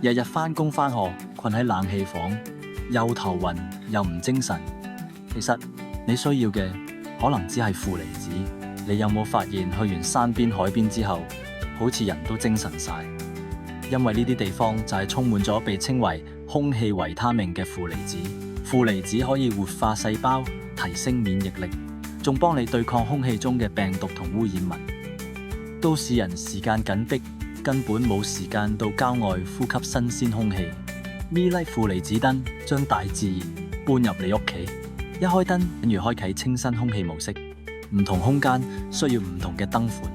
日日返工返學，困喺冷氣房，又頭暈又唔精神。其實你需要嘅可能只係負離子。你有冇發現去完山邊海邊之後，好似人都精神晒？因為呢啲地方就係充滿咗被稱為空氣維他命嘅負離子。負離子可以活化細胞，提升免疫力，仲幫你對抗空氣中嘅病毒同污染物。都市人時間緊迫，根本冇時間到郊外呼吸新鮮空氣。Me-Light 負離子燈將大自然搬入你屋企，一開燈等於開啟清新空氣模式。唔同空間需要唔同嘅燈款，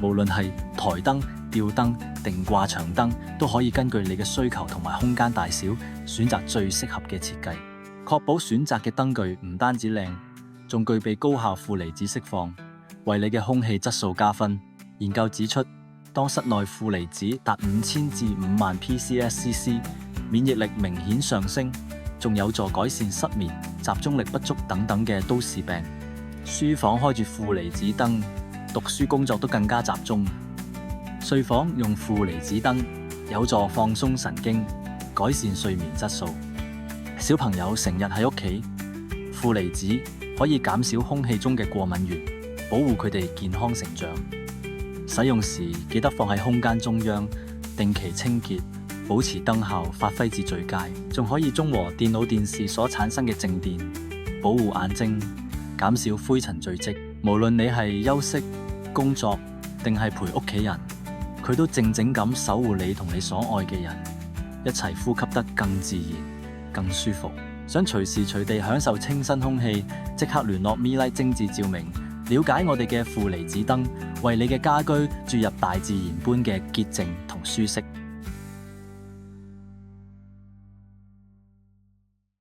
無論係台燈、吊燈定掛牆燈，都可以根據你嘅需求同埋空間大小，選擇最適合嘅設計，確保選擇嘅燈具唔單止靚，仲具備高效負離子釋放，為你嘅空氣質素加分。研究指出，當室內負離子達5000至5萬 ppc， 免疫力明顯上升，仲有助改善失眠、集中力不足等等嘅都市病。書房開住負離子燈，讀書工作都更加集中。睡房用負離子燈，有助放鬆神經，改善睡眠質素。小朋友成日喺屋企，負離子可以減少空氣中嘅過敏源，保護佢哋健康成長。使用時記得放喺空間中央，定期清潔，保持燈效發揮至最佳。仲可以中和電腦電視所產生嘅靜電，保護眼睛，減少灰塵聚積。無論你係休息、工作定係陪屋企人，佢都靜靜咁守護你同你所愛嘅人，一齊呼吸得更自然、更舒服。想隨時隨地享受清新空氣，即刻聯絡 Me-Light 精緻照明，了解我哋嘅負離子燈，為你嘅家居注入大自然般嘅潔淨同舒適。